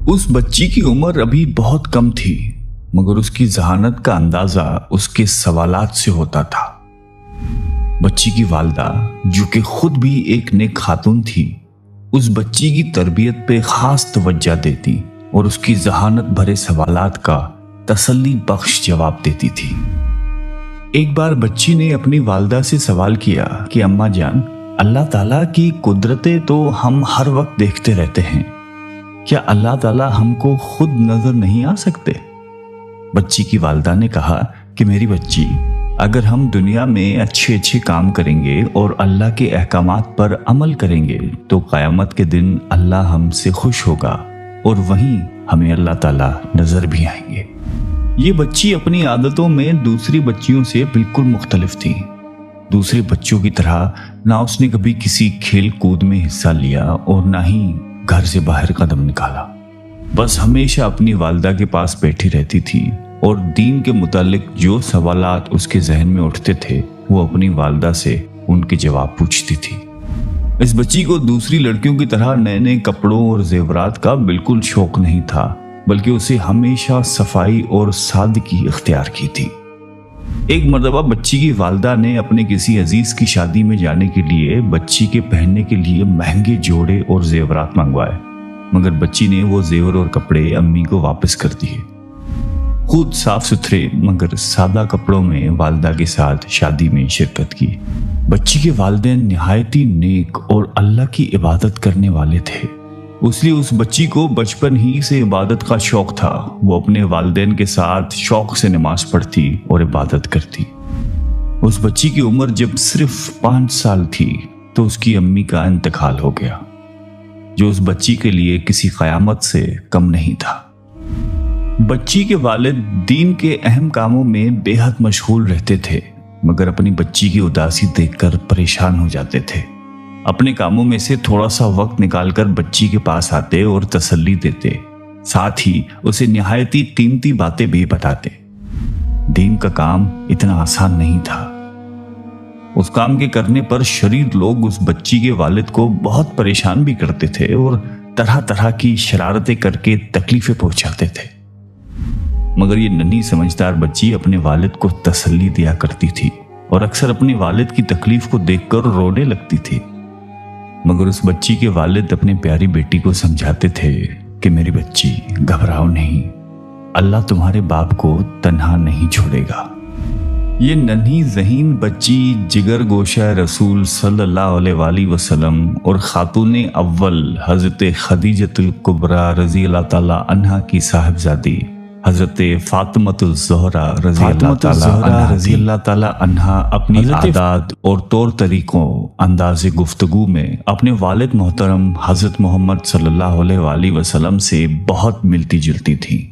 اس بچی کی عمر ابھی بہت کم تھی، مگر اس کی ذہانت کا اندازہ اس کے سوالات سے ہوتا تھا۔ بچی کی والدہ، جو کہ خود بھی ایک نیک خاتون تھی، اس بچی کی تربیت پہ خاص توجہ دیتی اور اس کی ذہانت بھرے سوالات کا تسلی بخش جواب دیتی تھی۔ ایک بار بچی نے اپنی والدہ سے سوال کیا کہ اماں جان، اللہ تعالیٰ کی قدرتیں تو ہم ہر وقت دیکھتے رہتے ہیں، کیا اللہ تعالیٰ ہم کو خود نظر نہیں آ سکتے؟ بچی کی والدہ نے کہا کہ میری بچی، اگر ہم دنیا میں اچھے کام کریں گے اور اللہ کے احکامات پر عمل کریں گے تو قیامت کے دن اللہ ہم سے خوش ہوگا اور وہیں ہمیں اللہ تعالیٰ نظر بھی آئیں گے۔ یہ بچی اپنی عادتوں میں دوسری بچیوں سے بالکل مختلف تھی۔ دوسرے بچوں کی طرح نہ اس نے کبھی کسی کھیل کود میں حصہ لیا اور نہ ہی گھر سے باہر قدم نکالا۔ بس ہمیشہ اپنی والدہ کے پاس بیٹھی رہتی تھی اور دین کے متعلق جو سوالات اس کے ذہن میں اٹھتے تھے وہ اپنی والدہ سے ان کے جواب پوچھتی تھی۔ اس بچی کو دوسری لڑکیوں کی طرح نئے کپڑوں اور زیورات کا بالکل شوق نہیں تھا، بلکہ اسے ہمیشہ صفائی اور سادگی اختیار کی تھی۔ ایک مرتبہ بچی کی والدہ نے اپنے کسی عزیز کی شادی میں جانے کے لیے بچی کے پہننے کے لیے مہنگے جوڑے اور زیورات منگوائے، مگر بچی نے وہ زیور اور کپڑے امی کو واپس کر دیے۔ خود صاف ستھرے مگر سادہ کپڑوں میں والدہ کے ساتھ شادی میں شرکت کی۔ بچی کے والدین نہایتی نیک اور اللہ کی عبادت کرنے والے تھے، اس لیے اس بچی کو بچپن ہی سے عبادت کا شوق تھا۔ وہ اپنے والدین کے ساتھ شوق سے نماز پڑھتی اور عبادت کرتی۔ اس بچی کی عمر جب صرف 5 سال تھی تو اس کی امی کا انتقال ہو گیا، جو اس بچی کے لیے کسی قیامت سے کم نہیں تھا۔ بچی کے والد دین کے اہم کاموں میں بے حد مشغول رہتے تھے، مگر اپنی بچی کی اداسی دیکھ کر پریشان ہو جاتے تھے۔ اپنے کاموں میں سے تھوڑا سا وقت نکال کر بچی کے پاس آتے اور تسلی دیتے، ساتھ ہی اسے نہایتی قیمتی باتیں بھی بتاتے۔ دین کا کام اتنا آسان نہیں تھا۔ اس کام کے کرنے پر شریر لوگ اس بچی کے والد کو بہت پریشان بھی کرتے تھے اور طرح طرح کی شرارتیں کر کے تکلیفیں پہنچاتے تھے، مگر یہ ننھی سمجھدار بچی اپنے والد کو تسلی دیا کرتی تھی اور اکثر اپنے والد کی تکلیف کو دیکھ کر رونے لگتی تھی۔ مگر اس بچی کے والد اپنی پیاری بیٹی کو سمجھاتے تھے کہ میری بچی، گھبراؤ نہیں، اللہ تمہارے باپ کو تنہا نہیں چھوڑے گا۔ یہ ننھی ذہین بچی جگر گوشہ رسول صلی اللہ علیہ وآلہ وسلم اور خاتون اول حضرت خدیجۃ الکبریٰ رضی اللہ تعالی عنہا کی صاحبزادی حضرت فاطمۃ الزہرا رضی اللہ تعالی عنہا اپنی عادات اور طور طریقوں، انداز گفتگو میں اپنے والد محترم حضرت محمد صلی اللہ علیہ وآلہ وسلم سے بہت ملتی جلتی تھی۔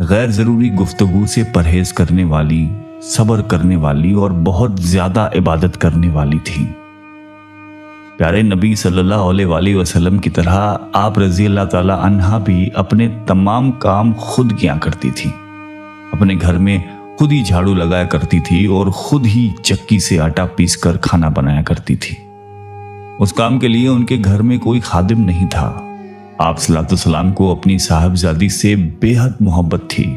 غیر ضروری گفتگو سے پرہیز کرنے والی، صبر کرنے والی اور بہت زیادہ عبادت کرنے والی تھی۔ پیارے نبی صلی اللہ علیہ وآلہ وسلم کی طرح آپ رضی اللہ تعالی عنہا بھی اپنے تمام کام خود کیا کرتی تھی۔ اپنے گھر میں خود ہی جھاڑو لگایا کرتی تھی اور خود ہی چکی سے آٹا پیس کر کھانا بنایا کرتی تھی۔ اس کام کے لیے ان کے گھر میں کوئی خادم نہیں تھا۔ آپ صلی اللہ علیہ وسلم کو اپنی صاحبزادی سے بے حد محبت تھی،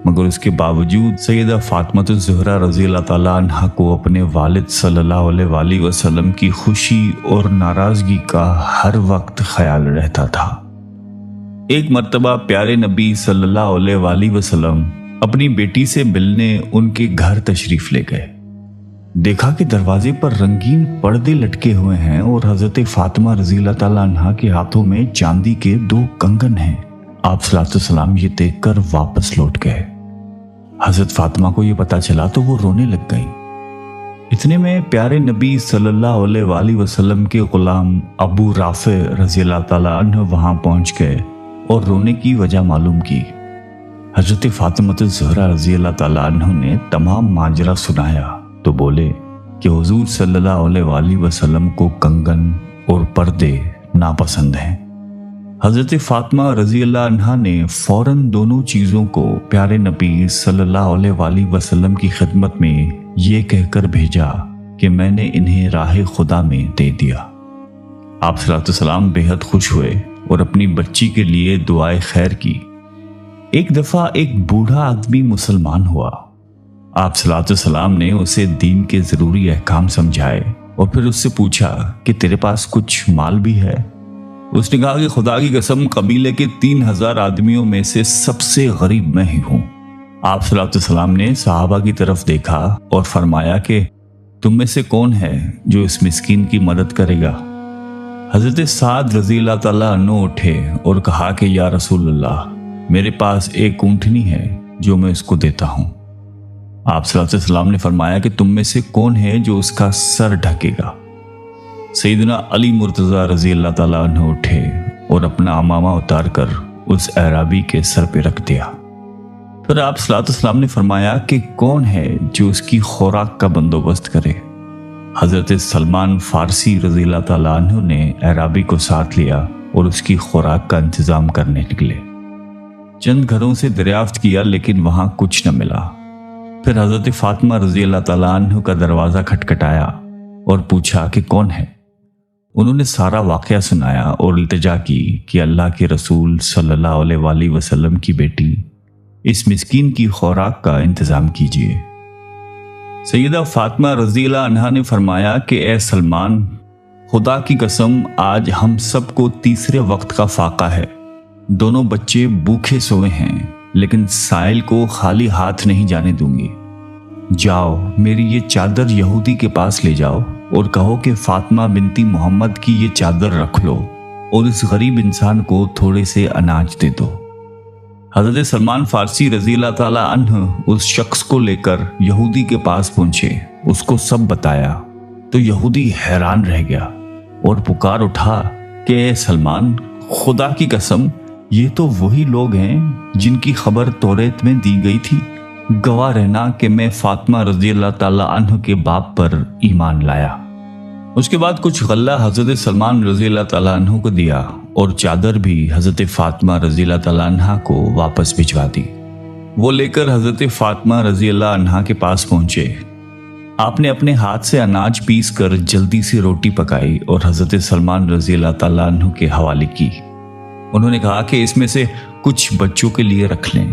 مگر اس کے باوجود سیدہ فاطمۃ الزہرا رضی اللہ تعالی عنہا کو اپنے والد صلی اللہ علیہ وآلہ وسلم کی خوشی اور ناراضگی کا ہر وقت خیال رہتا تھا۔ ایک مرتبہ پیارے نبی صلی اللہ علیہ وآلہ وسلم اپنی بیٹی سے ملنے ان کے گھر تشریف لے گئے۔ دیکھا کہ دروازے پر رنگین پردے لٹکے ہوئے ہیں اور حضرت فاطمہ رضی اللہ تعالی عنہا کے ہاتھوں میں چاندی کے 2 کنگن ہیں۔ آپ صلی اللہ علیہ وسلم یہ دیکھ کر واپس لوٹ گئے۔ حضرت فاطمہ کو یہ پتا چلا تو وہ رونے لگ گئیں۔ اتنے میں پیارے نبی صلی اللہ علیہ وآلہ وسلم کے غلام ابو رافع رضی اللہ تعالی عنہ وہاں پہنچ گئے اور رونے کی وجہ معلوم کی۔ حضرت فاطمۃ الزہرا رضی اللہ تعالی عنہ نے تمام ماجرا سنایا تو بولے کہ حضور صلی اللہ علیہ وآلہ وسلم کو کنگن اور پردے ناپسند ہیں۔ حضرت فاطمہ رضی اللہ عنہا نے فوراً دونوں چیزوں کو پیارے نبی صلی اللہ علیہ وآلہ وسلم کی خدمت میں یہ کہہ کر بھیجا کہ میں نے انہیں راہ خدا میں دے دیا۔ آپ صلی اللہ علیہ وسلم بے حد خوش ہوئے اور اپنی بچی کے لیے دعائے خیر کی۔ ایک دفعہ ایک بوڑھا آدمی مسلمان ہوا۔ آپ صلی اللہ علیہ وسلم نے اسے دین کے ضروری احکام سمجھائے اور پھر اس سے پوچھا کہ تیرے پاس کچھ مال بھی ہے؟ اس نے کہا کہ خدا کی قسم قبیلے کے 3000 آدمیوں میں سے سب سے غریب میں ہی ہوں۔ آپ صلی اللہ علیہ وسلم نے صحابہ کی طرف دیکھا اور فرمایا کہ تم میں سے کون ہے جو اس مسکین کی مدد کرے گا؟ حضرت سعد رضی اللہ تعالیٰ عنہ اٹھے اور کہا کہ یا رسول اللہ، میرے پاس ایک اونٹنی ہے جو میں اس کو دیتا ہوں۔ آپ صلی اللہ علیہ وسلم نے فرمایا کہ تم میں سے کون ہے جو اس کا سر ڈھکے گا؟ سیدنا علی مرتضیٰ رضی اللہ تعالیٰ عنہ اٹھے اور اپنا عمامہ اتار کر اس اعرابی کے سر پہ رکھ دیا۔ پھر آپ صلی اللہ علیہ وسلم نے فرمایا کہ کون ہے جو اس کی خوراک کا بندوبست کرے؟ حضرت سلمان فارسی رضی اللہ تعالیٰ عنہ نے اعرابی کو ساتھ لیا اور اس کی خوراک کا انتظام کرنے نکلے۔ چند گھروں سے دریافت کیا لیکن وہاں کچھ نہ ملا۔ پھر حضرت فاطمہ رضی اللہ تعالیٰ عنہ کا دروازہ کھٹکھٹایا اور پوچھا کہ کون ہے؟ انہوں نے سارا واقعہ سنایا اور التجا کی کہ اللہ کے رسول صلی اللہ علیہ وآلہ وسلم کی بیٹی اس مسکین کی خوراک کا انتظام کیجیے۔ سیدہ فاطمہ رضی اللہ عنہا نے فرمایا کہ اے سلمان، خدا کی قسم آج ہم سب کو تیسرے وقت کا فاقہ ہے۔ دونوں بچے بھوکے سوئے ہیں لیکن سائل کو خالی ہاتھ نہیں جانے دوں گی۔ جاؤ میری یہ چادر یہودی کے پاس لے جاؤ اور کہو کہ فاطمہ بنتی محمد کی یہ چادر رکھ لو اور اس غریب انسان کو تھوڑے سے اناج دے دو۔ حضرت سلمان فارسی رضی اللہ تعالیٰ عنہ اس شخص کو لے کر یہودی کے پاس پہنچے، اس کو سب بتایا تو یہودی حیران رہ گیا اور پکار اٹھا کہ اے سلمان، خدا کی قسم یہ تو وہی لوگ ہیں جن کی خبر توریت میں دی گئی تھی۔ گواہ رہنا کہ میں فاطمہ رضی اللہ تعالیٰ عنہ کے باپ پر ایمان لایا۔ اس کے بعد کچھ غلہ حضرت سلمان رضی اللہ تعالیٰ عنہ کو دیا اور چادر بھی حضرت فاطمہ رضی اللہ تعالیٰ عنہ کو واپس بھجوا دی۔ وہ لے کر حضرت فاطمہ رضی اللہ عنہ کے پاس پہنچے۔ آپ نے اپنے ہاتھ سے اناج پیس کر جلدی سے روٹی پکائی اور حضرت سلمان رضی اللہ تعالیٰ عنہ کے حوالے کی۔ انہوں نے کہا کہ اس میں سے کچھ بچوں کے لیے رکھ لیں۔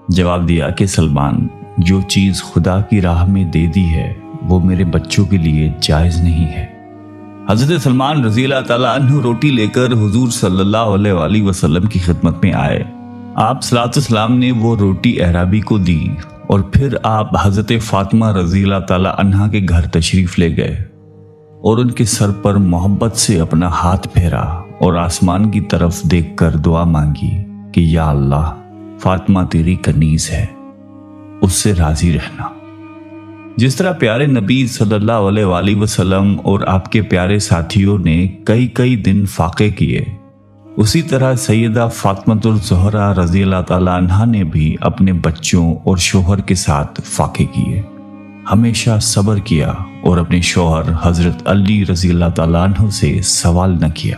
جواب دیا کہ سلمان، جو چیز خدا کی راہ میں دے دی ہے وہ میرے بچوں کے لیے جائز نہیں ہے۔ حضرت سلمان رضی اللہ تعالیٰ عنہ روٹی لے کر حضور صلی اللہ علیہ وآلہ وسلم کی خدمت میں آئے۔ آپ صلی اللہ علیہ وسلم نے وہ روٹی اعرابی کو دی اور پھر آپ حضرت فاطمہ رضی اللہ تعالیٰ عنہ کے گھر تشریف لے گئے اور ان کے سر پر محبت سے اپنا ہاتھ پھیرا اور آسمان کی طرف دیکھ کر دعا مانگی کہ یا اللہ، فاطمہ تیری کنیز ہے، اس سے راضی رہنا۔ جس طرح پیارے نبی صلی اللہ علیہ وآلہ وسلم اور آپ کے پیارے ساتھیوں نے کئی دن فاقے کیے، اسی طرح سیدہ فاطمہ الزہرا رضی اللہ تعالیٰ عنہا نے بھی اپنے بچوں اور شوہر کے ساتھ فاقے کیے۔ ہمیشہ صبر کیا اور اپنے شوہر حضرت علی رضی اللہ تعالیٰ عنہ سے سوال نہ کیا۔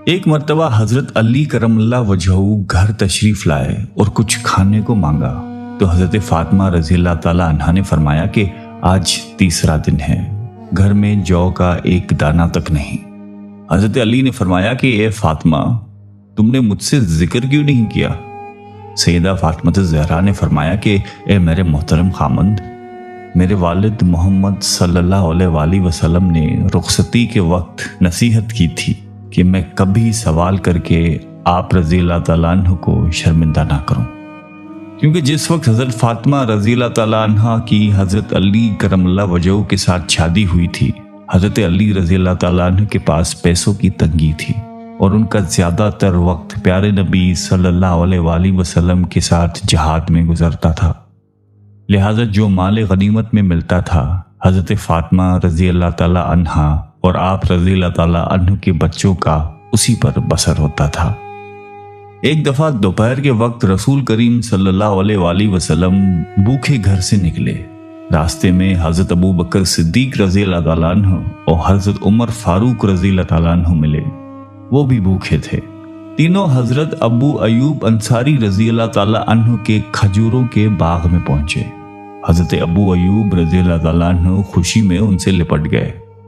ایک مرتبہ حضرت علی کرم اللہ وجہہ گھر تشریف لائے اور کچھ کھانے کو مانگا تو حضرت فاطمہ رضی اللہ تعالیٰ عنہا نے فرمایا کہ آج تیسرا دن ہے، گھر میں جو کا ایک دانہ تک نہیں۔ حضرت علی نے فرمایا کہ اے فاطمہ، تم نے مجھ سے ذکر کیوں نہیں کیا؟ سیدہ فاطمہ الزہرا نے فرمایا کہ اے میرے محترم خامند، میرے والد محمد صلی اللہ علیہ وآلہ وسلم نے رخصتی کے وقت نصیحت کی تھی کہ میں کبھی سوال کر کے آپ رضی اللہ تعالیٰ عنہ کو شرمندہ نہ کروں، کیونکہ جس وقت حضرت فاطمہ رضی اللہ تعالیٰ عنہ کی حضرت علی کرم اللہ وجہہ کے ساتھ شادی ہوئی تھی، حضرت علی رضی اللہ تعالیٰ عنہ کے پاس پیسوں کی تنگی تھی اور ان کا زیادہ تر وقت پیارے نبی صلی اللہ علیہ وآلہ وسلم کے ساتھ جہاد میں گزرتا تھا، لہٰذا جو مال غنیمت میں ملتا تھا حضرت فاطمہ رضی اللہ تعالیٰ عنہا اور آپ رضی اللہ تعالیٰ عنہ کے بچوں کا اسی پر بسر ہوتا تھا۔ ایک دفعہ دوپہر کے وقت رسول کریم صلی اللہ علیہ وآلہ وسلم بھوکے گھر سے نکلے۔ راستے میں حضرت ابو بکر صدیق رضی اللہ تعالیٰ عنہ اور حضرت عمر فاروق رضی اللہ تعالیٰ عنہ ملے، وہ بھی بھوکے تھے۔ تینوں حضرت ابو ایوب انصاری رضی اللہ تعالیٰ عنہ کے کھجوروں کے باغ میں پہنچے۔ حضرت ابو ایوب رضی اللہ تعالیٰ عنہ خوشی میں ان سے لپٹ گئے